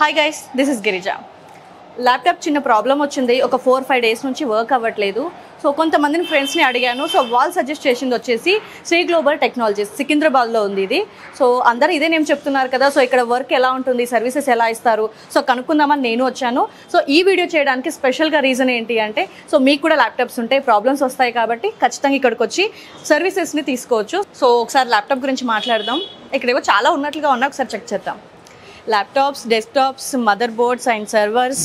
Hi guys, this is Girija. Laptop చిన్న problem వచ్చింది. ఒక 4-5 డేస్ నుంచి వర్క్ అవ్వట్లేదు. సో కొంతమందిని ఫ్రెండ్స్ని అడిగాను. సో వాళ్ళు సజెస్ట్ చేసింది వచ్చేసి శ్రీ గ్లోబల్ టెక్నాలజీస్, సికింద్రాబాద్లో ఉంది ఇది. సో అందరూ ఇదే నేను చెప్తున్నారు కదా, సో ఇక్కడ వర్క్ ఎలా ఉంటుంది, సర్వీసెస్ ఎలా ఇస్తారు, సో కనుక్కుందామని నేను వచ్చాను. సో ఈ వీడియో చేయడానికి స్పెషల్గా రీజన్ ఏంటి అంటే, సో మీకు కూడా ల్యాప్టాప్స్ ఉంటాయి, ప్రాబ్లమ్స్ వస్తాయి కాబట్టి ఖచ్చితంగా ఇక్కడికి వచ్చి సర్వీసెస్ని తీసుకోవచ్చు. సో ఒకసారి ల్యాప్టాప్ గురించి మాట్లాడదాం. ఇక్కడేవో చాలా ఉన్నట్లుగా ఉన్నాయి, ఒకసారి చెక్ చేద్దాం. Laptops, desktops, motherboards and servers,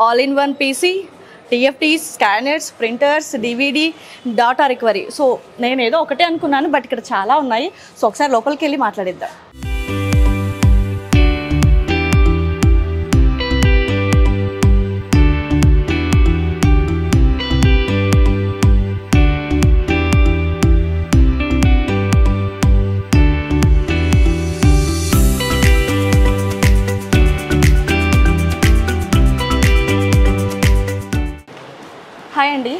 all in one PC, TFTs, scanners, printers, DVD, data recovery. So నేను ఏదో ఒకటే అనుకున్నాను, బట్ ఇక్కడ చాలా ఉన్నాయి. సో ఒకసారి లోపలికి వెళ్ళి మాట్లాడిద్దాం. హాయ్ అండి,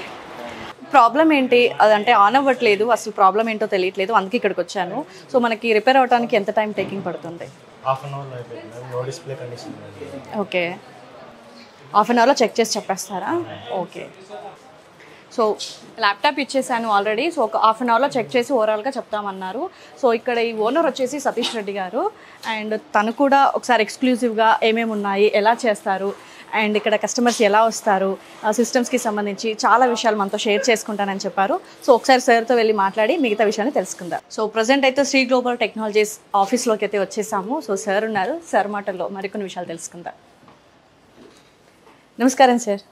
ప్రాబ్లం ఏంటి అదంటే ఆన్ అవ్వట్లేదు, అసలు ప్రాబ్లం ఏంటో తెలియట్లేదు, అందుకే ఇక్కడికి వచ్చాను. సో మనకి రిపేర్ అవడానికి ఎంత టైం టేకింగ్ పడుతుంది? ఓకే, హాఫ్ అన్ అవర్లో చెక్ చేసి చెప్పేస్తారా? ఓకే. సో ల్యాప్టాప్ ఇచ్చేసాను ఆల్రెడీ. సో ఒక హాఫ్ అన్ అవర్లో చెక్ చేసి ఓవరాల్గా చెప్తామన్నారు. సో ఇక్కడ ఈ ఓనర్ వచ్చేసి సతీష్ రెడ్డి గారు, అండ్ తను కూడా ఒకసారి ఎక్స్క్లూజివ్గా ఏమేమి ఉన్నాయి, ఎలా చేస్తారు, అండ్ ఇక్కడ కస్టమర్స్ ఎలా వస్తారు, సిస్టమ్స్కి సంబంధించి చాలా విషయాలు మనతో షేర్ చేసుకుంటానని చెప్పారు. సో ఒకసారి సార్తో వెళ్ళి మాట్లాడి మిగతా విషయాన్ని తెలుసుకుందాం. సో ప్రజెంట్ అయితే శ్రీ గ్లోబల్ టెక్నాలజీస్ ఆఫీస్లోకి అయితే వచ్చేసాము. సో సార్ ఉన్నారు, సార్ మాటల్లో మరికొన్ని విషయాలు తెలుసుకుందాం. నమస్కారం సార్.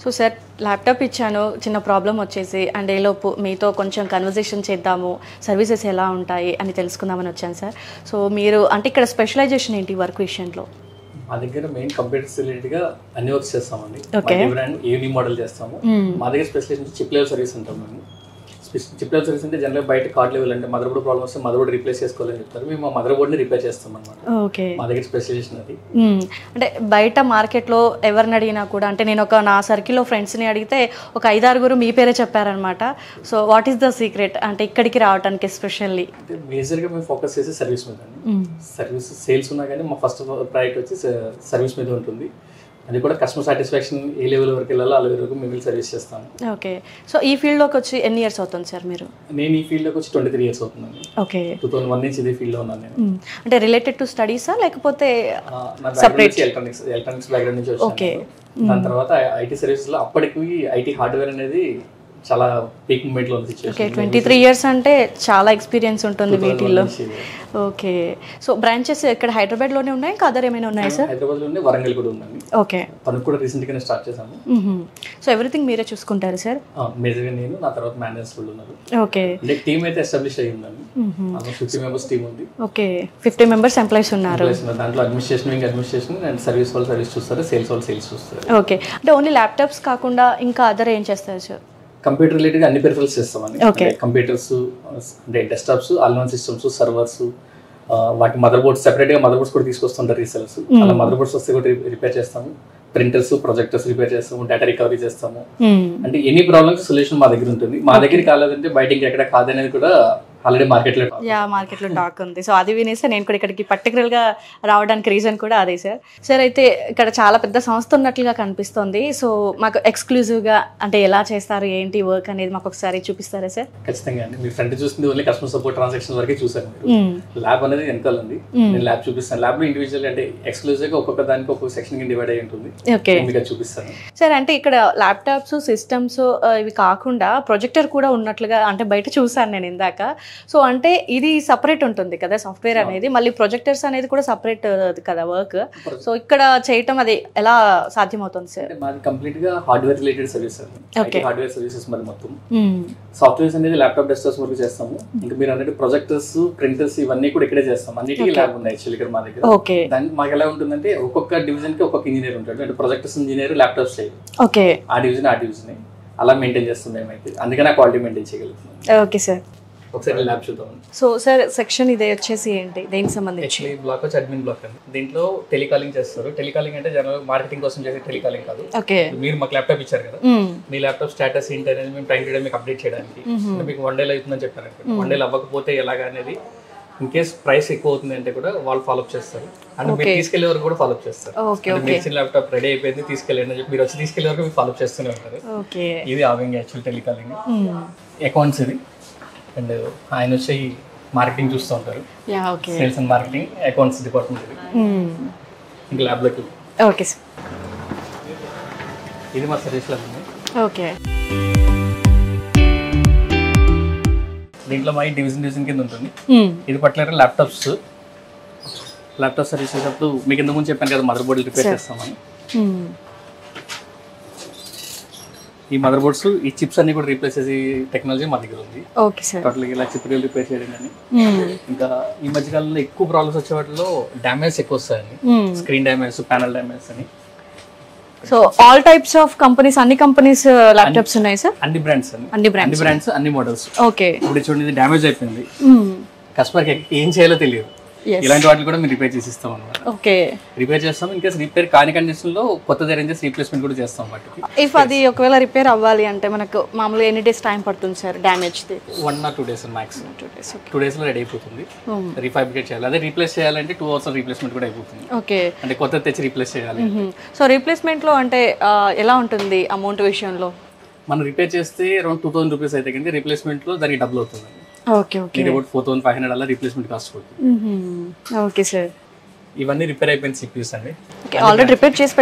సో సార్, ల్యాప్టాప్ ఇచ్చాను, చిన్న ప్రాబ్లం వచ్చేసి, అండ్ ఏలోపు మీతో కొంచెం కన్వర్జేషన్ చేద్దాము, సర్వీసెస్ ఎలా ఉంటాయి అని తెలుసుకుందామని వచ్చాను సార్. సో మీరు అంటే ఇక్కడ స్పెషలైజేషన్ ఏంటి వర్క్ విషయంలో? మా దగ్గర మెయిన్ కంప్యూటర్స్ రిలేటెడ్గా అన్ని వర్క్స్ చేస్తామండి. బ్రాండ్ ఏవీ మోడల్ చేస్తాము. మా దగ్గర స్పెషలైజేషన్ చిప్ లెవెల్ సర్వీస్ ఉంటాం. మేము చిప్ లెవెల్ సర్వీస్ అంటే జనరల్గా బయట కార్డ్ లెవెల్ అంటే మదర్ బోర్డ్ ప్రాబ్లమ్ వస్తే మదర్ బోర్డ్ రీప్లేస్ చేసుకోవాలని చెప్తారు. మేము మా మదర్ బోర్డ్ని రిపేర్ చేస్తాం అనమాట. ఓకే, మా దగ్గర స్పెషలైజేషన్ అది. అంటే బయట మార్కెట్లో ఎవరిని అడిగినా కూడా, అంటే నేను నా సర్కిల్లో ఫ్రెండ్స్ని అడిగితే ఒక 5-6 మీ పేరే చెప్పారనమాట. So what is the secret అంటే ఇక్కడికి రావడానికి ఎస్పెషల్లీ? అంటే మేజర్గా మేము ఫోకస్ చేసే సర్వీస్ మీద అండి. సర్వీస్ సేల్స్ ఉన్నా కానీ మా ఫస్ట్ ప్రయారిటీ వచ్చి సర్వీస్ మీద ఉంటుంది. అది కూడా కస్టమర్ సాటిస్ఫాక్షన్ ఏ లెవెల్ వరకు వెళ్ళాలో ఆ లెవెల్ వరకు మేము సర్వీస్ చేస్తాము. ఓకే. సో ఈ ఫీల్డ్లోకి వచ్చి ఎన్ని ఇయర్స్ అవుతుంది సార్ మీరు? నేను ఈ ఫీల్డ్లోకి వచ్చి 23 ఇయర్స్ అవుతుందండి. ఓకే, 2001 నుంచి ఇదే ఫీల్డ్లో ఉన్నాను నేను. అంటే రిలేటెడ్ టు స్టడీసా లేకపోతే ఎలక్ట్రానిక్స్ బ్యాక్గ్రౌండ్ నుంచి వచ్చాను. దాని తర్వాత ఐటీ సర్వీసెస్లో అప్పటికి ఐటీ హార్డ్వేర్ అనేది చాలా పీక్ మూమెంట్లో ఉంది సిచ్యువేషన్. ఓకే, 23 ఇయర్స్ అంటే చాలా ఎక్స్పీరియన్స్ ఉంటుంది వీటిల్లో. ఓకే. సో బ్రాంచెస్ ఇక్కడ హైదరాబాద్లోనే ఉన్నాయి, ఇంకా అదర్ ఏమైనా ఉన్నాయి సార్? హైదరాబాద్లో ఉన్నాయి, వరంగల్ కూడా ఉందండి. ఓకే, తనకు కూడా రీసెంట్గానే స్టార్ట్ చేశాము. సో ఎవ్రీథింగ్ మీరే చూసుకుంటారు సార్? మేజర్గా నేను, నా తర్వాత మేనేజర్స్ కూడా ఉన్నారు. ఓకే, అంటే టీమ్ అయితే ఎస్టాబ్లిష్ అయ్యి ఉందండి. 50 మెంబర్స్ టీమ్ ఉంది. ఓకే, 50 మెంబర్స్ ఎంప్లాయీస్ ఉన్నారు. దాంట్లో అడ్మినిస్ట్రేషన్ అండ్ సర్వీస్ వాళ్ళు సర్వీస్ చూస్తారు, సేల్స్ వాళ్ళు సేల్స్ చూస్తారు. ఓకే, అంటే ఓన్లీ ల్యాప్టాప్స్ కాకుండా ఇంకా అదర్ ఏం చేస్తారు సార్? కంప్యూటర్ రిలేటెడ్ అన్ని పెరిఫరల్స్ చేస్తామండి. కంప్యూటర్స్ అంటే డెస్క్టాప్స్, ఆల్-ఇన్-వన్ సిస్టమ్స్, సర్వర్స్, వాటి మదర్ బోర్డ్స్ సెపరేట్గా మదర్ బోర్డ్స్ కూడా తీసుకొస్తుంటారు రీసెలర్స్. అలా మదర్ బోర్డ్స్ వస్తే కూడా రిపేర్ చేస్తాము. ప్రింటర్స్, ప్రొజెక్టర్స్ రిపేర్ చేస్తాము, డేటా రికవరీ చేస్తాము. అంటే ఎనీ ప్రాబ్లమ్స్ సొల్యూషన్ మా దగ్గర ఉంటుంది. మా దగ్గర కాలేదంటే బయట ఎక్కడ కాదనేది కూడా ఆల్రెడీ మార్కెట్లో టాక్ ఉంది. సో అది వినేసి నేను కూడా ఇక్కడికి పర్టికులర్గా రావడానికి రీజన్ కూడా అదే సార్. సార్ అయితే ఇక్కడ చాలా పెద్ద సంస్థ ఉన్నట్లుగా కనిపిస్తుంది. సో మాకు ఎక్స్క్లూజివ్గా అంటే ఎలా చేస్తారు, ఏంటి వర్క్ అనేది మాకు ఒకసారి చూపిస్తారా సార్? ఖచ్చితంగా అండి. మీరు ఫ్రంట్ చూస్తుంది ఓన్లీ కస్టమర్ సపోర్ట్ ట్రాన్సాక్షన్ వరకే చూసారు. ల్యాబ్ అనేది వెనకాల ఉంది, నేను ల్యాబ్ చూపిస్తాను. ల్యాబ్ లో ఇండివిజువల్ అంటే ఎక్స్క్లూజివ్గా ఒక్కొక్క దానికి ఒక్కొక్క సెక్షన్ కి డివైడ్ అయ్యి ఉంటుంది. ఓకే, మీకు చూపిస్తాను సార్. అంటే ఇక్కడ ల్యాప్టాప్స్, సిస్టమ్స్ ఇవి కాకుండా ప్రొజెక్టర్ కూడా ఉన్నట్లుగా అంటే బయట చూసాను నేను ఇందాక. సో అంటే ఇది సపరేట్ ఉంటుంది కదా సాఫ్ట్వేర్ అనేది, మళ్ళీ ప్రొజెక్టర్స్ అనేది కూడా సపరేట్ కదా వర్క్. సో ఇక్కడ చేయటం అది ఎలా సాధ్యమవుతుంది సార్? మాది కంప్లీట్ గా హార్డ్వేర్ రిలేటెడ్ సర్వీస్ అండి. హార్డ్వేర్ సర్వీసెస్ మరి మొత్తం సాఫ్ట్వేర్స్ అనేది ల్యాప్టాప్ డెస్క్టాప్స్ వరకు చేస్తాము. ఇంకా మీరు అన్నట్టు ప్రొజెక్టర్స్, ప్రింటర్స్ ఇవన్నీ కూడా ఇక్కడే చేస్తాం. అన్నిటికీ ల్యాబ్ ఉన్నాయి యాక్చువల్లీ ఇక్కడ మా దగ్గర. ఓకే, దానికి మాకు ఎలా ఉంటుందంటే ఒక్కొక్క డివిజన్ కి ఒక్కొక్క ఇంజనీర్ ఉంటాడు. అంటే ప్రొజెక్టర్స్ ఇంజనీర్, ల్యాప్టాప్స్ చేయరు. ఓకే, ఆ డివిజన్ అలా మెయింటైన్ చేస్తాం మేమైతే. అందుకని ఆ క్వాలిటీ మెయింటైన్ చేయగలుగుతున్నాం. ఓకే సార్, ఒకసారి ల్యాబ్ చూద్దాం. సో సార్ సెక్షన్ ఇదే వచ్చేసి ఏంటి, దేనికి సంబంధించి? యాక్చువల్లీ బ్లాక్ వచ్చి అడ్మిన్ బ్లాక్ అండి. దీంట్లో టెలికాలింగ్ చేస్తారు. టెలికాలింగ్ అంటే జనరల్ మార్కెటింగ్ కోసం చేసే టెలికాలింగ్ కాదు. ఓకే, మీరు మాకు ల్యాప్టాప్ ఇచ్చారు కదా, మీ ల్యాప్టాప్ స్టేటస్ ఏంటి అనేది మేము టైం టు టైం మీకు అప్డేట్ చేయడానికి. మీకు 1 day అవుతుందని చెప్పారు. 1 day అవ్వకపోతే ఎలాగా అనేది ఇన్ కేస్ ప్రైస్ ఎక్కువ అవుతుంది అంటే కూడా వాళ్ళు ఫాలోఅప్ చేస్తారు, అంటే మీరు తీసుకెళ్లే వరకు కూడా ఫాలోఅప్ చేస్తారు. మీరు ఇచ్చిన ల్యాప్టాప్ రెడీ అయిపోయింది తీసుకెళ్ళండి అని చెప్పి మీరు వచ్చి తీసుకెళ్లే వరకు ఫాలోఅప్ చేస్తూనే ఉంటారు. ఇది ఆవింగ్ యాక్చువల్ టెలికాలింగ్. అకౌంట్స్ ఇది, అండ్ ఆయన వచ్చి మార్కెటింగ్ చూస్తూ ఉంటారు, sales and marketing accounts department. ఇది ఇంకా ల్యాబ్లోకి ఇది మా సర్వీస్ ల్యాబ్ ఉంది. దీంట్లో మా డివిజన్ కింద ఉంటుంది. ఇది పర్టికులర్ ల్యాప్టాప్ సర్వీస్ చేసేటప్పుడు మీకు ఇంతకు ముందు చెప్పాను కదా మదర్ బోర్డులు రిపేర్ చేస్తామని. ఈ మదర్ బోర్డ్స్ ఈ చిప్స్ అన్ని కూడా రీప్లేస్ చేసే టెక్నాలజీ మా దగ్గర ఉంది. టోటల్ ఇలా చిప్ రిపేర్ చేయడం కానీ. ఇంకా ఈ మధ్యకాలంలో ఎక్కువ ప్రాబ్లమ్స్ వచ్చే వాటిలో డ్యామేజ్ ఎక్కువ వస్తాయండి, స్క్రీన్ డ్యామేజ్, ప్యానల్ డ్యామేజ్ అని. So all types of companies, అన్ని కంపెనీస్ ల్యాప్టాప్స్ ఉన్నాయి సార్? అన్ని బ్రాండ్స్ అన్ని మోడల్స్. ఓకే, ఇప్పుడు చూడండి డ్యామేజ్ అయిపోయింది, కస్టమర్కి ఏం చేయాలో తెలియదు, ఇలాంటి వాటిని కూడా మేము రిపేర్ చేసి ఇస్తాం అన్నమాట. ఓకే, రిపేర్ చేస్తాం. ఇన్ కేసు రిపేర్ కాని కండిషన్ లో కొత్త అరేంజెస్ రీప్లేస్మెంట్ కూడా చేస్తాం వాటికి. ఇఫ్ అది ఒకవేళ రిపేర్ అవ్వాలి అంటే మనకు మామూలుగా ఎన్ని డేస్ టైం పడుతుంది sir damage the? 1 or 2 days maximum. 2 days లో రెడీ అయిపోతుంది. రీఫాబ్రికేట్ చేయాలి, అదే రీప్లేస్ చేయాలంటే 2 hours రీప్లేస్మెంట్ కూడా అయిపోతుంది. ఓకే, అంటే కొత్త తెచ్చి రీప్లేస్ చేయాలి. సో రీప్లేస్మెంట్ లో అంటే ఎలా ఉంటుంది అమౌంట్ విషయంలో? మనం రిపేర్ చేస్తే అరౌండ్ 2000 రూపీస్ అయితే కానీ రీప్లేస్మెంట్ లో దానికి డబుల్ అవుతుంది. ఓకే ఓకే, అబౌట్ 4500 అలా రీప్లేస్మెంట్ కాస్ట్ పడుతుంది. ఓకే సార్, ఇవన్నీ రిపేర్ అయిపోయిన సిపియూస్ అండి. ఆల్రెడీ రిపేర్ చేసి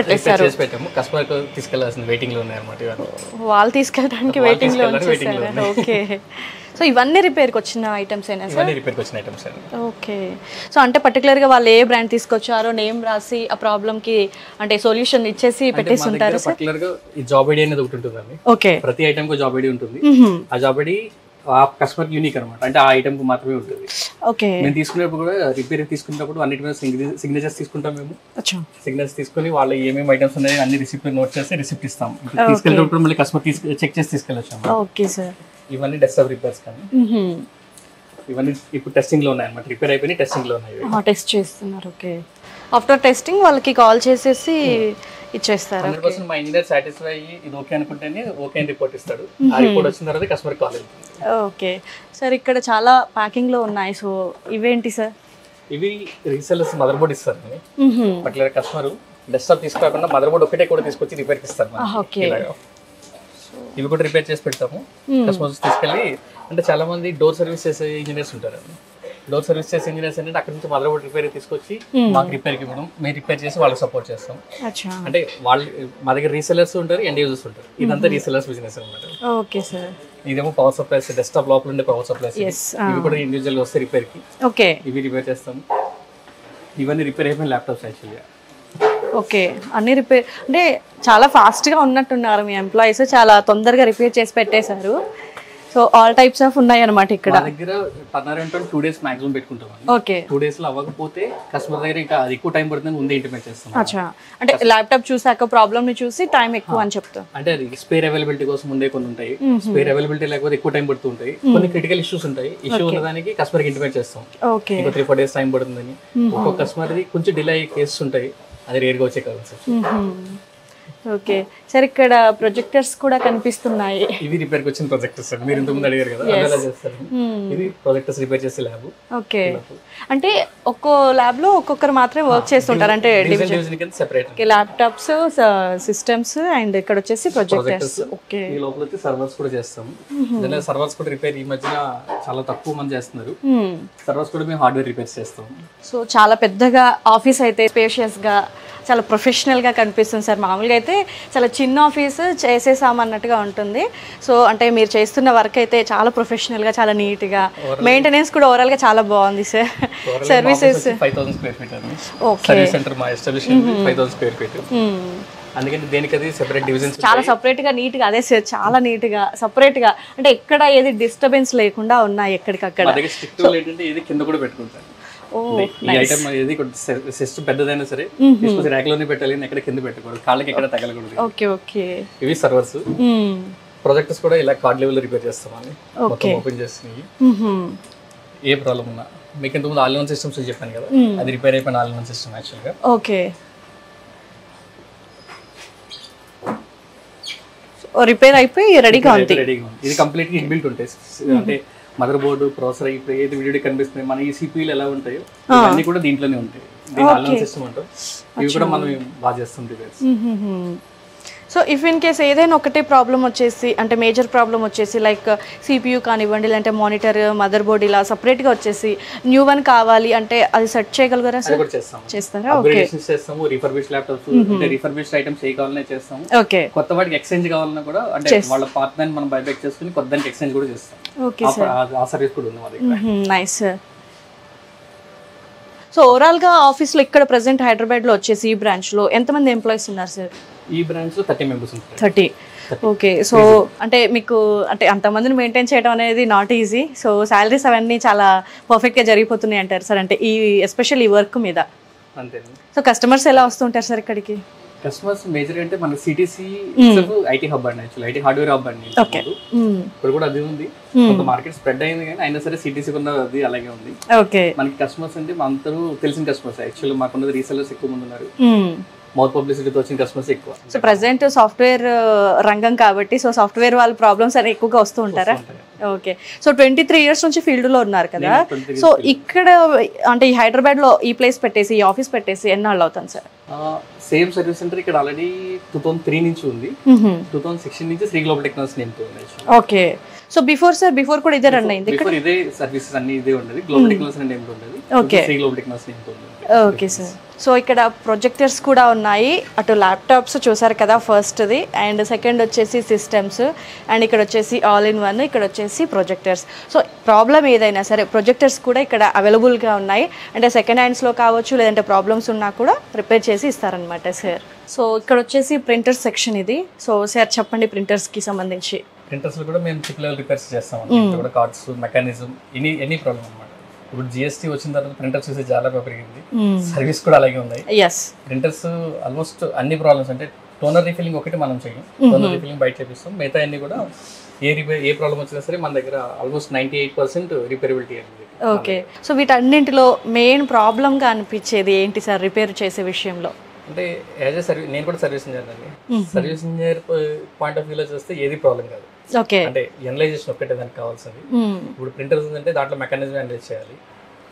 పెట్టాము, కస్టమర్ తీసుకెళ్లాల్సింది వెయిటింగ్ లో ఉన్నాయి అన్నమాట. వాళ్ళు తీసుకెళ్ళడానికి వెయిటింగ్ లో ఉంచేసారు. ఓకే, సో ఇవన్నీ రిపేర్కి వచ్చిన ఐటమ్స్ అయినా సార్? రిపేర్కి వచ్చిన ఐటమ్స్. ఓకే, సో అంటే పర్టికులర్గా వాళ్ళు ఏ బ్రాండ్ తీసుకొచ్చారో నేమ్ రాసి ఆ ప్రాబ్లమ్కి అంటే సొల్యూషన్ ఇచ్చేసి పెట్టేసి ఉంటారు సార్? పర్టికులర్గా ఈ జాబ్ ఐడి అనేది ఒకటి ఉంటుందండి. ఓకే, ప్రతి ఐటమ్ కు జాబ్ ఐడి ఉంటుంది. ఆ జాబ్ ఐడి ఆ కస్టమర్ యూనిక్ అనమాట, అంటే ఆ ఐటమ్ కు మాత్రమే ఉంటుంది. ఓకే, మేము తీసుకునేప్పుడు కూడా రిపేర్ తీసుకునేటప్పుడు అన్నిటి మీద సిగ్నేచర్స్ తీసుకుంటాం. మేము సిగ్నేచర్స్ తీసుకుని వాళ్ళు ఏమేమి ఐటమ్స్ ఉన్నాయి అన్ని రిసిప్ట్ నోట్ చేసి రిసిప్ట్ ఇస్తాం. తీసుకెళ్ళేటప్పుడు మళ్ళీ కస్టమర్ చెక్ చేసి తీసుకెళ్ళొచ్చాము. ఓకే సార్, ఇవన్నీ డెస్క్టాప్ రిపేర్స్ కానీ ఇవన్నీ ఇప్పుడు టెస్టింగ్ లో ఉన్నాయి అన్నమాట. రిపేర్ అయిపోయి టెస్టింగ్ లో ఉన్నాయి, టెస్ట్ చేస్తున్నారు. ఓకే, ఆఫ్టర్ టెస్టింగ్ వాళ్ళకి కాల్ చేసేసి ఇచ్చేస్తారు. 100% మా ఇంజనీర్ సాటిస్ఫై అయ్యి ఇది ఓకే అనుకుంటేనే ఓకే అని రిపోర్ట్ ఇస్తాడు. ఆ రిపోర్ట్ వచ్చిన తర్వాత కస్టమర్ కాల్ అవుతుంది. ఓకే సార్, ఇక్కడ చాలా ప్యాకింగ్ లో ఉన్నాయి. సో ఇవేంటి సార్? ఇవి రీసెల్లర్స్ మదర్ బోర్డ్ ఇస్తారు. పర్టికులర్ కస్టమర్ డెస్క్టాప్ తీసుకోకుండా మదర్ బోర్డ్ ఒకటే కూడా తీసుకొచ్చి రిపేర్ ఇస్తారు. ఇవి కూడా రిపేర్ చేసి పెడతాము. కస్టమర్స్ తీసుకెళ్ళి, అంటే చాలా మంది డోర్ సర్వీస్ చేసే ఇంజనీర్స్ ఉంటారు. డోర్ సర్వీస్ చేసే ఇంజనీర్స్ అంటే అక్కడ నుంచి మదర్ బోర్డ్ రిపేర్ తీసుకొచ్చి మాకు రిపేర్కి ఇవ్వడం, మేము రిపేర్ చేసి వాళ్ళకి సపోర్ట్ చేస్తాం. అంటే వాళ్ళు మా దగ్గర రీసెలర్స్ ఉంటారు, ఎండ్ యూజర్స్ ఉంటారు. ఇదంతా రీసెలర్స్ బిజినెస్ అనమాట. ఓకే సార్, ఇదేమో పవర్ సప్లైస్, డెస్క్టాప్ లోపల ఉండే పవర్ సప్లైస్. ఇవి కూడా ఇండివిజువల్ గా వస్తాయి రిపేర్ కి. ఓకే, ఇవి రిపేర్ చేస్తాం. ఇవన్నీ రిపేర్ అయిపోయిన ల్యాప్టాప్స్ యాక్చువల్గా. ఓకే, అన్ని రిపేర్ అంటే చాలా ఫాస్ట్గా ఉన్నట్టున్నారు మీ ఎంప్లాయీస్, చాలా తొందరగా రిపేర్ చేసి పెట్టేశారు. సో ఆల్ టైప్స్ ఆఫ్ ఉన్నాయి అన్నమాట ఇక్కడ. మా దగ్గర టర్నర్ 2 days మాక్సిమం పెట్టుకుంటాం. ఓకే, 2 days లో అవ్వకపోతే కస్టమర్ దగ్గర ఇంకా అది ఎక్కువ టైం పడుతుంది, ముందే ఇంటిమేట్ చేస్తాం. అచ్చా, అంటే ల్యాప్టాప్ చూసాక ప్రాబ్లమ్ ని చూసి టైం ఎక్కువ అని చెప్తాం. అంటే అది స్పేర్ అవైలబిలిటీ కోసం ముందే కొన్ని ఉంటాయి, స్పేర్ అవైలబిలిటీ లేకపోతే ఎక్కువ టైం పడుతూ ఉంటాయి. కొన్ని క్రిటికల్ ఇష్యూస్ ఉంటాయి, ఇష్యూ ఉన్నదానికి కస్టమర్ ఇంటిమేట్ చేస్తాం. ఓకే, ఇంకా 3-4 days టైం పడుతుందని. ఒక్కొక్క కస్టమర్ కొంచెం డిలే అయ్యే కేసెస్ ఉంటాయి, అది రేర్ గా వచ్చే కావచ్చు. ఓకే సార్, ఇక్కడ ప్రొజెక్టర్స్ కూడా కనిపిస్తున్నాయి. ఇవి రిపేర్ కి వచ్చిన ప్రొజెక్టర్స్ అండి. మీరు ఇంతకుముందు అడిగారు కదా, అలా చేస్తారు. ఇది ప్రొజెక్టర్స్ రిపేర్ చేసే ల్యాబ్. ఓకే, అంటే ఒక్కో ల్యాబ్ లో ఒక్కొక్కరు మాత్రమే వర్క్ చేస్తుంటారు, అంటే డివిజన్ కింద సెపరేట్. ల్యాప్టాప్స్, సిస్టమ్స్ అండ్ ఇక్కడ వచ్చేసి ప్రొజెక్టర్స్. ఓకే, ఈ లోపల వచ్చి సర్వర్స్ కూడా చేస్తాం. దాని సర్వర్స్ కూడా రిపేర్ ఈ మధ్యన చాలా తక్కువ మంది చేస్తున్నారు. సర్వర్స్ కూడా మేము హార్డ్వేర్ రిపేర్స్ చేస్తాం. సో చాలా పెద్దగా ఆఫీస్ అయితే స్పేషియస్ గా చాలా ప్రొఫెషనల్గా కనిపిస్తుంది సార్. మామూలుగా అయితే చాలా చిన్న ఆఫీస్ చేసేసామన్నట్టుగా ఉంటుంది. సో అంటే మీరు చేస్తున్న వర్క్ అయితే చాలా ప్రొఫెషనల్గా, చాలా నీట్గా, మెయింటెనెన్స్ కూడా ఓవరాల్గా చాలా బాగుంది సార్. సర్వీసెస్ 5000 square feet అండి. సర్వీస్ సెంటర్ మా ఎస్టాబ్లిష్మెంట్ 5000 square feet. అందుకని దేనికది సెపరేట్ డివిజన్స్ చాలా సపరేట్గా నీట్గా, అదే సార్ చాలా నీట్గా సపరేట్గా, అంటే ఎక్కడ ఏది డిస్టర్బెన్స్ లేకుండా ఉన్నాయి ఎక్కడికక్కడ. ఏంటంటే ఇది కింద కూడా పెట్టుకుంటారు. ఈ ఐటమ్ ఏది సిస్టమ్ పెద్దదైనా సరే ర్యాక్ లోనే పెట్టాలి, ఎక్కడ కింద పెట్టకూడదు, కాళ్ళకి ఎక్కడ తగలకూడదు. ఓకే ఓకే, ఇవి సర్వర్స్. ప్రొజెక్టర్స్ కూడా ఇలా కార్డ్ లెవెల్ రిపేర్ చేస్తామని మొత్తం ఓపెన్ చేస్తున్నాయి. ఏ ప్రాబ్లం ఉన్నా మీకు ఇంతకుముందు ఆల్-ఇన్-వన్ సిస్టమ్స్ చెప్పాను కదా, అది రిపేర్ అయిపోయిన ఆల్-ఇన్-వన్ సిస్టమ్ యాక్చువల్గా. ఓకే రిపేర్ అయిపోయి రెడీగా ఉంది. ఇది కంప్లీట్ గా ఇన్బిల్ట్ ఉంటాయి. అంటే మదర్ బోర్డు, ప్రాసెసర్, ఇప్పుడు ఏది వీడియో కనిపిస్తుంది మన ఈ సిపియూలు ఎలా ఉంటాయో అన్ని కూడా దీంట్లోనే ఉంటాయి. దీని ఆల్ సిస్టమ్ ఉంటుంది. ఇవి కూడా మనం బాగా చేస్తాం repairs. So if in case ఏదైనా ఒకటే ప్రాబ్లం వచ్చేసి, అంటే మేజర్ ప్రాబ్లం వచ్చేసి లైక్ సిపియూ కానివ్వండి, లేదంటే మానిటర్, మదర్ బోర్డ్ ఇలా సపరేట్గా వచ్చేసి న్యూ వన్ కావాలి అంటే అది సెట్ చేయగలగారా సార్? చేస్తారా? అప్గ్రేడేషన్స్ చేస్తాము. రిఫర్బిష్డ్ ల్యాప్టాప్స్ అంటే రిఫర్బిష్డ్ ఐటమ్స్ ఏ కావాలనే చేస్తాము. ఓకే. కొత్త వాటికి ఎక్స్చేంజ్ కావాలన్నా కూడా అంటే వాళ్ళ పార్ట్నర్ మనం బైబ్యాక్ చేసుకుని కొత్త దానికి ఎక్స్చేంజ్ కూడా చేస్తాం. Okay sir. ఆ సర్వీస్ కూడా ఉంది మా దగ్గర. Nice sir. సో ఓవరాల్గా ఆఫీస్లో ఇక్కడ ప్రెసెంట్ హైదరాబాద్లో వచ్చేసి ఈ బ్రాంచ్లో ఎంతమంది ఎంప్లాయీస్ ఉన్నారు సార్? ఈ బ్రాంచ్లో 30 మెంబర్స్ ఉంటారు. 30. ఓకే. సో అంటే మీకు అంటే అంతమందిని మెయింటైన్ చేయడం అనేది నాట్ ఈజీ. సో శాలరీస్ అవన్నీ చాలా పర్ఫెక్ట్గా జరిగిపోతున్నాయి అంటారు సార్, అంటే ఈ ఎస్పెషల్ ఈ వర్క్ మీద? అంతే. సో కస్టమర్స్ ఎలా వస్తుంటారు సార్ ఇక్కడికి? కస్టమర్స్ మేజర్ అంటే మన సిటీసీ ఐటీ హబ్ అండి, యాక్చువల్లీ ఐటీ హార్డ్వేర్ హబ్ అండి. ఇప్పుడు కూడా అది ఉంది. కొంత మార్కెట్ స్ప్రెడ్ అయింది కానీ అయినా సరే సిటీసీ ఉన్న అది అలాగే ఉంది. ఓకే. మనకి కస్టమర్స్ అంటే అందరూ తెలిసిన కస్టమర్స్. యాక్చువల్లీ మాకున్నది రీసెల్లర్స్ ఎక్కువ మంది ఉన్నారు. మౌత్ పబ్లిసిటీతో వచ్చిన కస్టమర్స్ ఎక్కువ. సో ప్రెసెంట్ సాఫ్ట్వేర్ రంగం కాబట్టి సో సాఫ్ట్వేర్ వాళ్ళ ప్రాబ్లమ్స్ అని ఎక్కువగా వస్తూ ఉంటారా? ఓకే. సో 23 years నుంచి ఫీల్డ్ లో ఉన్నారు కదా. సో ఇక్కడ అంటే ఈ హైదరాబాద్ లో ఈ ప్లేస్ పెట్టేసి ఈ ఆఫీస్ పెట్టేసి ఎన్నాళ్ళు అవుతాను సార్? సేమ్ సర్వీస్ సెంటర్ ఇక్కడ ఆల్రెడీ 2003 నుంచి ఉంది. 2016 నుంచి శ్రీ గ్లోబల్ టెక్నాలజీ నేమ్ తో ఉంది. ఓకే. సో బిఫోర్ కూడా ఇదే రన్ అయింది ఇక్కడ? ఇదే సర్వీసెస్ అన్ని ఇదే ఉండేది. గ్లోబల్ టెక్నాలజీ నేమ్ తో ఉండేది. Okay. Sri global technology name తో ఉంది. Okay sir. సో ఇక్కడ ప్రొజెక్టర్స్ కూడా ఉన్నాయి. అటు ల్యాప్టాప్స్ చూసారు కదా ఫస్ట్ది, అండ్ సెకండ్ వచ్చేసి సిస్టమ్స్, అండ్ ఇక్కడ వచ్చేసి ఆల్ ఇన్ వన్, ఇక్కడ వచ్చేసి ప్రొజెక్టర్స్. సో ప్రాబ్లం ఏదైనా సరే ప్రొజెక్టర్స్ కూడా ఇక్కడ అవైలబుల్గా ఉన్నాయి. అంటే సెకండ్ హ్యాండ్స్లో కావచ్చు, లేదంటే ప్రాబ్లమ్స్ ఉన్నా కూడా రిపేర్ చేసి ఇస్తారనమాట సార్. సో ఇక్కడ వచ్చేసి ప్రింటర్ సెక్షన్ ఇది. సో సార్ చెప్పండి ప్రింటర్స్కి సంబంధించి. ప్రింటర్స్లో కూడా మేము చిప్ లెవెల్ రిపేర్స్ చేస్తాం. కూడా కార్డ్స్, మెకానిజం, ఎనీ ప్రాబ్లం అనమాట. ఇప్పుడు జిఎస్టీ వచ్చిన తర్వాత ప్రింటర్స్ చూసి చాలా పెరిగింది. సర్వీస్ కూడా అలాగే ఉన్నాయి. ప్రింటర్స్ ఆల్మోస్ట్ అన్ని ప్రాబ్లమ్స్ అంటే టోనర్ రీఫిల్లింగ్ ఒకటి మనం చెయ్యం. టోనర్ రీఫిల్లింగ్ బయట చేపిస్తాం. మిగతా అన్ని కూడా ఏ ప్రాబ్లం వచ్చినా సరే మన దగ్గర ఆల్మోస్ట్ 98% రిపేరబిలిటీ అనేది. ఓకే. సో వీటన్నింటిలో మెయిన్ ప్రాబ్లంగా అనిపించేది ఏంటి సార్ రిపేర్ చేసే విషయంలో? అంటే యాజ్ ఏ సర్వీస్, నేను కూడా సర్వీస్ ఇంజనీర్ అండి. సర్వీస్ ఇంజనీర్ పాయింట్ ఆఫ్ వ్యూలో చూస్తే ఏది ప్రాబ్లం కాదు. ఓకే. అంటే ఎనలైజేషన్ ఒక్కటే దానికి కావాల్సింది. ఇప్పుడు ప్రింటర్స్ ఉందంటే దాంట్లో మెకానిజం అనలైజ్ చేయాలి.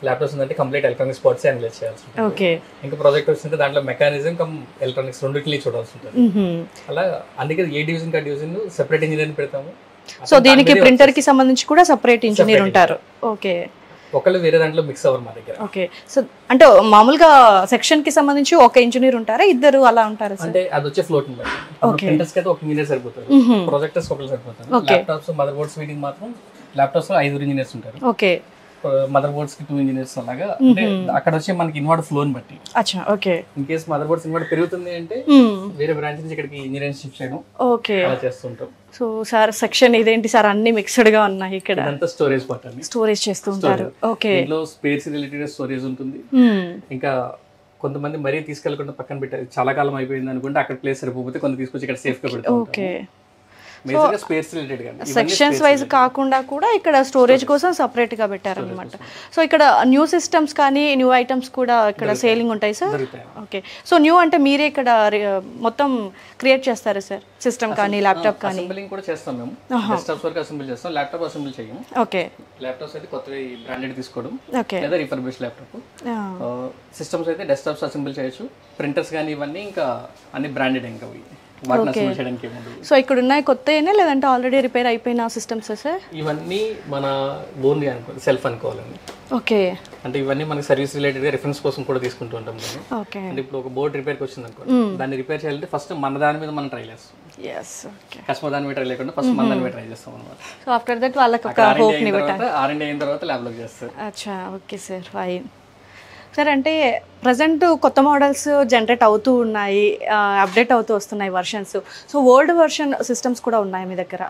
ల్యాప్టాప్స్ ఉందంటే కంప్లీట్ ఎలక్ట్రానిక్స్ పార్ట్స్ అనలైజ్ చేయాల్సి ఉంటుంది. ఓకే. ఇంకా ప్రాజెక్టర్స్ ఉంటే దాంట్లో మెకానిజం కమ్ ఎలక్ట్రానిక్స్ రెండింటిని చూడాల్సి ఉంటుంది. అలా అందుకే ఏ డివిజన్ కా డివిజన్ సెపరేట్ ఇంజనీర్ పెడతాము. సో దీనికి ప్రింటర్ కి సంబంధించి కూడా సెపరేట్ ఇంజనీర్ ఉంటారు. ఓకే. ఒకళ్ళు వేరే దాంట్లో మిక్స్ అవ్వరు మా దగ్గర. ఓకే. సో అంటే మామూలుగా సెక్షన్ కి సంబంధించి ఒక ఇంజనీర్ ఉంటారా, ఇద్దరు అలా ఉంటారా? అంటే అది వచ్చే ఫ్లోట్ ని బట్టి. ప్రింటర్స్ కి అయితే ఒక ఇంజనీర్ సరిపోతారు, ప్రాజెక్టర్స్ ఒకళ్ళు సరిపోతారు. ల్యాప్టాప్స్, మదర్ బోర్డ్స్ వీటికి మాత్రం ల్యాప్టాప్స్ 5 ఇంజనీర్స్ ఉంటారు. ఓకే. మదర్ బోర్డ్స్ కి 2 ఇంజనీర్స్ అలాగా. అంటే అక్కడ వచ్చే మనకి ఇన్వర్డ్ ఫ్లో ని బట్టి. అచ్చా. Okay. In case mother boards inward పెరుగుతుంది అంటే వేరే బ్రాంచ్ నుంచి ఇక్కడికి ఇంజనీరింగ్ షిఫ్ట్ చేయడం. ఓకే. అలా చేస్తుంటాం. సో సార్ సెక్షన్ ఇదేంటి సార్, అన్ని మిక్స్డ్ గా ఉన్నాయి ఇక్కడ? అంతా స్టోరేజ్ పార్ట్ అండి. స్టోరేజ్ చేస్తూ ఉంటారు. ఓకే. ఇందులో స్పేర్స్ రిలేటెడ్ స్టోరేజ్ ఉంటుంది. ఇంకా కొంతమంది మరీ తీసుకెళ్లకుండా పక్కన పెట్టారు, చాలా కాలం అయిపోయింది అనుకుంటే అక్కడ ప్లేస్ సరిపోతే కొంత తీసుకొచ్చి ఇక్కడ సేఫ్ గా పెడతాం. ఓకే. మేజర్గా స్పేర్స్ రిలేటెడ్ గా సెక్షన్స్ వైజ్ కాకుండా కూడా ఇక్కడ స్టోరేజ్ కోసం సపరేట్ గా పెట్టారనమాట. సో ఇక్కడ న్యూ సిస్టమ్స్ కానీ న్యూ ఐటమ్స్ కూడా ఇక్కడ సేలింగ్ ఉంటాయి సార్? ఓకే. సో న్యూ అంటే మీరే ఇక్కడ మొత్తం క్రియేట్ చేస్తారా సార్ సిస్టమ్ కానీ ల్యాప్టాప్ కానీ? అసెంబ్లింగ్ కూడా చేస్తాం మేము. డెస్క్టాప్స్ వరకు అసెంబుల్ చేస్తాం, ల్యాప్టాప్ అసెంబుల్ చేయం. ఓకే. ల్యాప్టాప్స్ అయితే కొత్తవి బ్రాండెడ్ తీసుకోవడం, ఓకే, లేదా రిఫర్బిష్డ్ ల్యాప్టాప్. సిస్టమ్స్ అయితే డెస్క్టాప్స్ అసెంబుల్ చేయొచ్చు. ప్రింటర్స్ కానీ ఇవన్నీ ఇంకా అన్ని బ్రాండెడ్ ఇంకా సో ఇక్కడ ఉన్నాయి కొత్త లేదంటే ఆల్రెడీ రిపేర్ అయిపోయిన సిస్టమ్స్ సార్? ఇవన్నీ మన ఓన్ సెల్ఫ్ అనుకోవాలండి. ఓకే. అంటే ఇవన్నీ మనకి సర్వీస్ రిలేటెడ్ గా రిఫరెన్స్ కోసం కూడా తీసుకుంటూ ఉంటాం. ఓకే. అంటే ఇప్పుడు ఒక బోర్డ్ రిపేర్ కి వచ్చింది అనుకో, దాన్ని రిపేర్ చేయాలంటే ఫస్ట్ మన దాని మీద మనం ట్రై చేస్తాం. కస్టమర్ దాని మీద ట్రై లేకుండా ఫస్ట్ మన దాని మీద ట్రై చేస్తాం అన్నమాట. సో ఆఫ్టర్ దట్ వాళ్ళకి ఒక హోప్ ని పెట్టాలి. R&D అయిన తర్వాత ల్యాబ్ లోకి చేస్తారు. అచ్చా. Okay sir, fine sir. అంటే ప్రజెంట్ కొత్త మోడల్స్ జనరేట్ అవుతూ ఉన్నాయి, అప్డేట్ అవుతూ వస్తున్నాయి versions. So old version systems కూడా ఉన్నాయి మీ దగ్గర?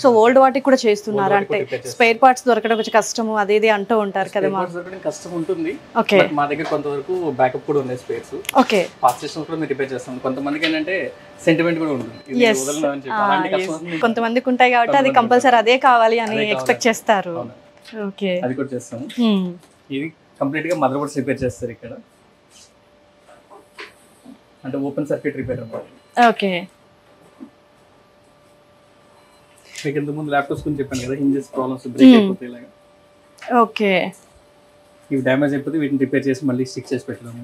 సో ఓల్డ్ వాటికి కూడా చేస్తున్నారు? అంటే స్పేర్ పార్ట్స్ దొరకడం కొంచెం కష్టము అది ఇది అంటూ ఉంటారు కదా. కష్టం ఉంటుంది. ఓకే. మా దగ్గర కొంతవరకు బ్యాకప్ కూడా ఉన్నాయి స్పేర్స్. ఓకే. పార్ట్ సిస్టమ్స్ కూడా మేము రిపేర్ చేస్తాం. కొంతమందికి ఏంటంటే సెంటిమెంట్ కూడా ఉంటుంది. కొంతమందికి ఉంటాయి కాబట్టి అది కంపల్సరీ అదే కావాలి అని ఎక్స్పెక్ట్ చేస్తారు. ఓకే. అది కూడా చేస్తాము. ఇది కంప్లీట్ గా మదర్ బోర్డ్స్ రిపేర్ చేస్తారు ఇక్కడ. అంటే ఓపెన్ సర్క్యూట్ రిపేర్ అన్నమాట. ఓకే. మీకు ఇంత ముందు ల్యాప్టాప్స్ గురించి చెప్పాను కదా, హింజెస్ ప్రాబ్లమ్స్ బ్రేక్ అయిపోతాయి ఇలాగా. ఓకే, ఇవి డ్యామేజ్ అయిపోతే వీటిని రిపేర్ చేసి మళ్ళీ స్టిక్ చేసి పెట్టడము.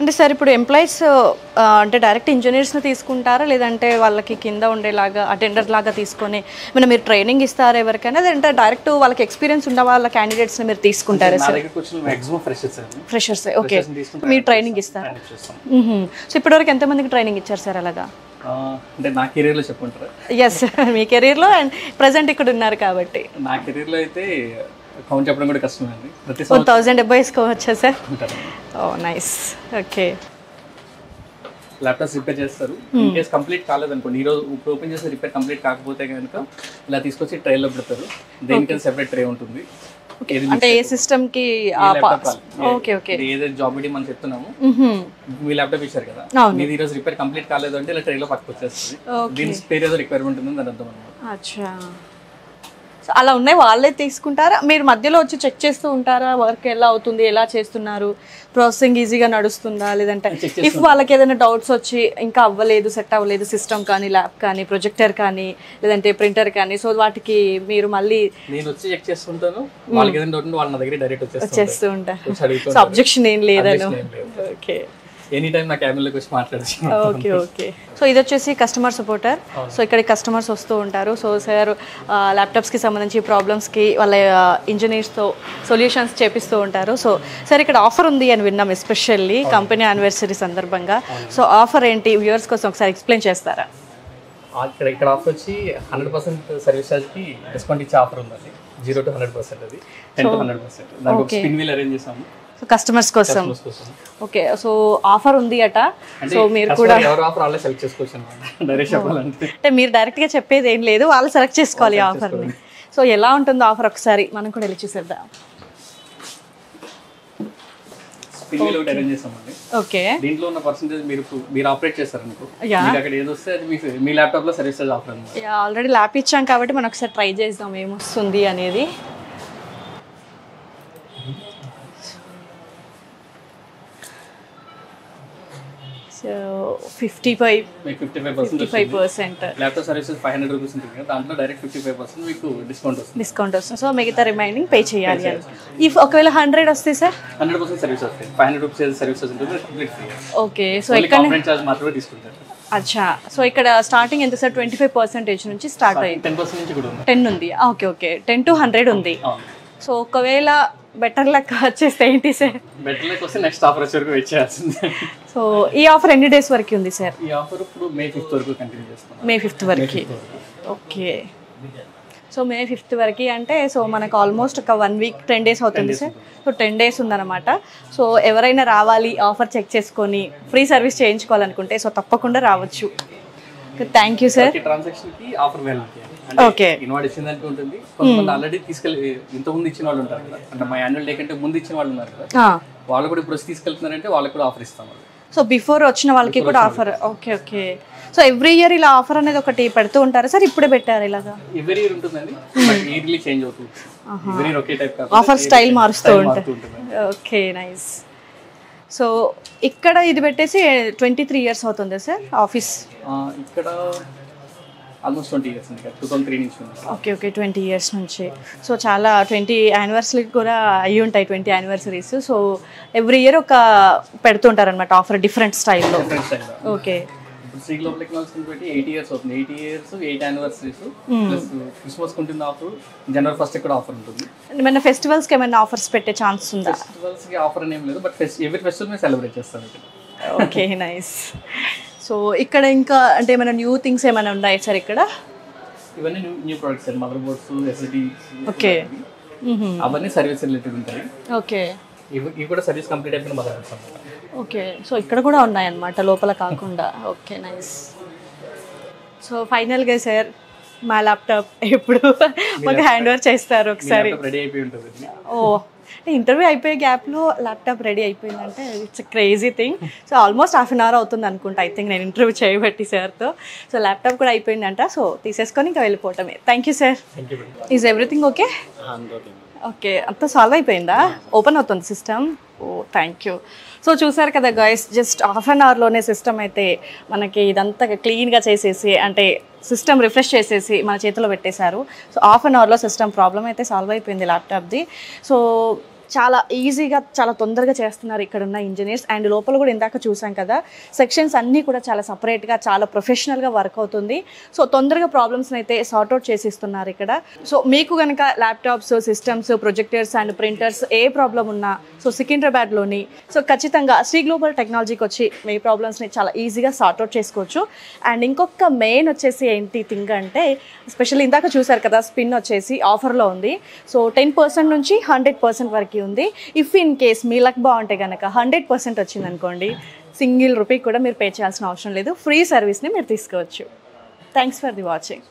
అంటే సార్ ఇప్పుడు ఎంప్లాయీస్ అంటే డైరెక్ట్ ఇంజనీర్స్ని తీసుకుంటారా, లేదంటే వాళ్ళకి కింద ఉండేలాగా అటెండర్ లాగా తీసుకొని ఏమైనా మీరు ట్రైనింగ్ ఇస్తారా ఎవరికైనా, లేదంటే డైరెక్ట్ వాళ్ళకి ఎక్స్పీరియన్స్ ఉన్న వాళ్ళ క్యాండిడేట్స్ని మీరు తీసుకుంటారా నా సార్? దగ్గరకు వచ్చిన మాక్సిమం ఫ్రెషర్స్ అండి. ఫ్రెషర్స్. ఓకే, మీరు ట్రైనింగ్ ఇస్తారా? సో ఇప్పటివరకు ఎంతమందికి ట్రైనింగ్ ఇచ్చారు సార్ అలాగా? అంటే నా కెరీర్లో చెప్పుకుంటారా? ఎస్, మీ కెరీర్లో అండ్ ప్రజెంట్ ఇక్కడ ఉన్నారు కాబట్టి. నా కెరీర్లో అయితే కౌంట్ చెప్పడం కూడా కష్టమే అండి. ప్రతి 1000 వేసుకోవచ్చా సార్? ఓ నైస్. ఓకే, ల్యాప్టాప్స్ రిపేర్ చేస్తారు. ఇన్ కేస్ కంప్లీట్ కాలేదనుకోండి, ఈరోజు ఇప్పుడు ఓపెన్ చేసి రిపేర్ కంప్లీట్ కాకపోతే కనుక ఇలా తీసుకొచ్చి ట్రైలో పెడతారు. దేనికైనా సెపరేట్ ట్రే ఉంటుంది. అంటే ఏ సిస్టమ్ కి? ఓకే ఓకే, ఏదైతే జాబ్ ఐడి మనం చెప్తున్నాము, మీ ల్యాప్టాప్ ఇచ్చారు కదా, మీది ఈ రోజు రిపేర్ కంప్లీట్ కాలేదు అంటే ఇలా ట్రైలో పట్టుకొచ్చేస్తుంది. దీని స్పేర్ ఏదో రిక్వైర్మెంట్ ఉందని దాని అర్థం అనమాట. అచ్చా, అలా ఉన్నాయి, వాళ్ళే తీసుకుంటారా? మీరు మధ్యలో వచ్చి చెక్ చేస్తూ ఉంటారా? వర్క్ ఎలా అవుతుంది, ఎలా చేస్తున్నారు, ప్రాసెసింగ్ ఈజీగా నడుస్తుందా, లేదంటే ఇఫ్ వాళ్ళకి ఏదైనా డౌట్స్ వచ్చి ఇంకా అవ్వలేదు, సెట్ అవ్వలేదు సిస్టమ్ కానీ, ల్యాబ్ కానీ, ప్రొజెక్టర్ కానీ, లేదంటే ప్రింటర్ కానీ, సో వాటికి మీరు మళ్ళీ నేను వచ్చి చెక్ చేస్తుంటాను. వాళ్ళకి ఏదైనా డౌట్ ఉంటే వాళ్ళ దగ్గర డైరెక్ట్ వచ్చేస్తూ ఉంటారు. అబ్జెక్షన్ ఏం లేదను. ఓకే, ఎనీ టైం నా క్యాబిన్లోకి వచ్చి మాట్లాడచ్చు. Okay okay. సో ఇది వచ్చేసి కస్టమర్ సపోర్టర్. సో ఇక్కడికి కస్టమర్స్ వస్తూ ఉంటారు. సో సార్ ల్యాప్టాప్స్కి సంబంధించి ప్రాబ్లమ్స్కి వాళ్ళ ఇంజనీర్స్తో సొల్యూషన్స్ చేపిస్తూ ఉంటారు. సో సార్ ఇక్కడ ఆఫర్ ఉంది అని విన్నాం, ఎస్పెషల్లీ కంపెనీ యానివర్సరీ సందర్భంగా. సో ఆఫర్ ఏంటి వ్యూవర్స్ కోసం ఒకసారి ఎక్స్ప్లెయిన్ చేస్తారా? ఇక్కడ ఆఫర్ వచ్చి 100% సర్వీస్ ఛార్జ్కి డిస్కౌంట్ ఇచ్చే ఆఫర్ ఉందండి. 0 to 100%, అది 10 to 100%. దానికి ఒక స్పిన్ వీల్ అరేంజ్ చేసాము సో కస్టమర్స్ కోసం. ఓకే, సో ఆఫర్ ఉంది అట. సో మీరు కూడా ఎవరు ఆఫర్ వాళ్ళే సెలెక్ట్ చేసుకోవచ్చు అన్నమాట. డైరెక్ట్ చెప్పాలంటే అంటే మీరు డైరెక్ట్గా చెప్పేది ఏం లేదు, వాళ్ళు సెలెక్ట్ చేసుకోవాలి ఆఫర్ని. సో ఎలా ఉంటుందో ఆఫర్ ఒకసారి మనం కూడా వెళ్ళి చూసేద్దాం. స్పిన్ వీల్ ఒకటి అరేంజ్ చేసామండి. ఓకే, దీంట్లో ఉన్న పర్సెంటేజ్ మీరు ఆపరేట్ చేస్తారనుకో, మీకు అక్కడ ఏది వస్తే అది మీ ల్యాప్టాప్ లో సర్వీస్ ఛార్జ్ ఆఫర్ అన్నమాట. ఆల్రెడీ ల్యాప్ ఇచ్చాం కాబట్టి మనం ఒకసారి ట్రై చేద్దాం ఏమొస్తుంది అనేది. సో 55% ల్యాప్టాప్ సర్వీసెస్ 500 రూపీస్ ఉంటుంది కదా, దాంట్లో డైరెక్ట్ 55% మీకు డిస్కౌంట్ వస్తుంది. సో మిగతా రిమైనింగ్ పే చేయాలి. ఇఫ్ ఒకవేళ 100 వస్తే సార్ 100% సర్వీస్ వస్తాయి. 500 రూపీస్ సర్వీసెస్ ఉంటుంది, కంప్లీట్ ఫ్రీ. ఓకే, సో ఇక్కడ కాంప్లెంట్ చార్జ్ మాత్రమే తీసుకుంటారు. అచ్చా, సో ఇక్కడ స్టార్టింగ్ ఎంత సార్? 25% నుంచి స్టార్ట్ అయ్యింది. 10% నుంచి కూడా ఉంది. 10 ఉంది. ఓకే ఓకే, 10 to 100 ఉంది. సో ఒకవేళ బెటర్ లెక్క వచ్చేస్తే ఏంటి సార్? బెటర్ లెక్క వస్తే నెక్స్ట్ ఆఫర్ వచ్చే వరకు వెయిట్ చేయాల్సిందే. సో ఈ ఆఫర్ ఎన్ని డేస్ వరకు ఉంది సార్? ఈ ఆఫర్ ఇప్పుడు May 5th వరకు కంటిన్యూ చేస్తాం. May 5th వరకు. ఓకే, సో May 5th వరకు అంటే సో మనకు ఆల్మోస్ట్ ఒక 1 week 10 days అవుతుంది సార్. సో 10 days ఉందన్నమాట. సో ఎవరైనా రావాలి, ఆఫర్ చెక్ చేసుకొని ఫ్రీ సర్వీస్ చేయించుకోవాలనుకుంటే సో తప్పకుండా రావచ్చు. Thank you sir. ట్రాన్సాక్షన్ కి ఆఫర్ వాల్యూటీ ఓకే, ఇన్వాయిస్ ఇచ్చిందంటే ఉంటుంది. కొంతమంది ఆల్రెడీ తీసుకెళ్ళి ఇంత ముందు ఇచ్చిన వాళ్ళు ఉంటారు కదా, అంటే మా యాన్యువల్ డే కంటే ముందు ఇచ్చిన వాళ్ళు ఉన్నారు కదా, వాళ్ళు కూడా ఇప్పుడు తీసుకెళ్తున్నారంటే వాళ్ళకి కూడా ఆఫర్ ఇస్తాం. సో బిఫోర్ వచ్చిన వాళ్ళకి కూడా offer. Okay okay, so every year ఇలా ఆఫర్ అనేది ఒకటి పెడుతూ ఉంటారా సార్? ఇప్పుడే పెట్టారు ఇలాగా? ఎవ్రీ ఇయర్ ఉంటుందండి, ఇయర్లీ చేంజ్ అవుతుంది. ఎవ్రీ ఇయర్ ఒకే టైప్ కాదు, ఆఫర్ స్టైల్ మారుస్తూ ఉంటుంది. Okay nice. సో ఇక్కడ ఇది పెట్టేసి 23 years అవుతుంది సార్ ఆఫీస్? ఇక్కడ ఆల్మోస్ట్ 20 years అండి, 2003 నుంచి ఉంది. ఓకే ఓకే, 20 years నుంచి. సో చాలా 20 anniversary కూడా అయ్యి ఉంటాయి, 20 anniversaries. సో ఎవ్రీ ఇయర్ ఒక పెడుతుంటారు అనమాట ఆఫర్, డిఫరెంట్ స్టైల్లో. ఓకే, ఇప్పుడు సి గ్లోబల్ టెక్నాలజీస్ పెట్టి 8 years అవుతుంది. 8 years 8 anniversaries ప్లస్ క్రిస్మస్ ఉంటుంది ఆఫర్, January 1st కూడా ఆఫర్ ఉంటుంది. ఏమైనా ఫెస్టివల్స్కి ఏమైనా ఆఫర్స్ పెట్టే ఛాన్స్ ఉందా? ఫెస్టివల్స్కి ఆఫర్ ఏం లేదు, బట్ ఎవ్రీ ఫెస్టివల్ మేము సెలబ్రేట్ చేస్తాం. Okay nice. సో ఇక్కడ ఇంకా అంటే ఏమైనా న్యూ థింగ్స్ ఏమైనా ఉన్నాయి సార్ ఇక్కడ? ఇవన్నీ న్యూ ప్రొడక్ట్స్ అండి, మదర్ బోర్డ్స్, ఎస్ఎస్డీస్. ఓకే, అవన్నీ సర్వీస్ రిలేటెడ్ ఉంటాయి. ఓకే, ఇవి కూడా సర్వీస్ కంప్లీట్ అయిపోయిన మదర్ బోర్డ్స్ అన్నమాట. ఓకే, సో ఇక్కడ కూడా ఉన్నాయన్నమాట లోపల కాకుండా. Okay nice. సో ఫైనల్గా సార్ మా ల్యాప్టాప్ ఎప్పుడు మాకు హ్యాండ్ ఓవర్ చేస్తారు ఒకసారి? రెడీ అయిపోయి ఉంటుంది. ఓ, ఇంటర్వ్యూ అయిపోయే గ్యాప్లో ల్యాప్టాప్ రెడీ అయిపోయిందంటే it's crazy thing. So almost half an hour అవుతుంది అనుకుంటా, ఐ థింక్ నేను ఇంటర్వ్యూ చేయబట్టి సార్తో. సో ల్యాప్టాప్ కూడా అయిపోయిందంట, సో తీసేసుకొని ఇంకా వెళ్ళిపోవటమే. Thank you sir. Is everything okay? Okay, అంతా సాల్వ్ అయిపోయిందా? ఓపెన్ అవుతుంది system? Oh thank you. So చూసారు కదా గైస్, జస్ట్ హాఫ్ అన్ అవర్లోనే సిస్టమ్ అయితే మనకి ఇదంతా క్లీన్గా చేసేసి అంటే సిస్టమ్ రిఫ్రెష్ చేసేసి మన చేతిలో పెట్టేశారు. సో హాఫ్ అన్ అవర్లో సిస్టమ్ ప్రాబ్లం అయితే సాల్వ్ అయిపోయింది ల్యాప్టాప్ది. సో చాలా ఈజీగా చాలా తొందరగా చేస్తున్నారు ఇక్కడ ఉన్న ఇంజనీర్స్. అండ్ లోపల కూడా ఇందాక చూసాం కదా, సెక్షన్స్ అన్నీ కూడా చాలా సపరేట్గా చాలా ప్రొఫెషనల్గా వర్క్ అవుతుంది. సో తొందరగా ప్రాబ్లమ్స్ని అయితే సార్ట్అవుట్ చేసి ఇస్తున్నారు ఇక్కడ. సో మీకు కనుక laptops, systems, projectors and printers A problem ఉన్నా సో సికింద్రాబాద్లోని సో ఖచ్చితంగా శ్రీ గ్లోబల్ టెక్నాలజీకి వచ్చి మీ ప్రాబ్లమ్స్ని చాలా ఈజీగా సార్ట్అవుట్ చేసుకోవచ్చు. అండ్ ఇంకొక మెయిన్ వచ్చేసి ఏంటి థింగ్ అంటే, స్పెషల్లీ ఇందాక చూసారు కదా, స్పిన్ వచ్చేసి ఆఫర్లో ఉంది. సో 10% నుంచి 100% వరకు ఉంది. If in case me luck బాగుంటే కనుక 100% వచ్చింది అనుకోండి, సింగిల్ రూపీ కూడా మీరు పే చేయాల్సిన అవసరం లేదు. ఫ్రీ సర్వీస్ని మీరు తీసుకోవచ్చు. Thanks for the watching.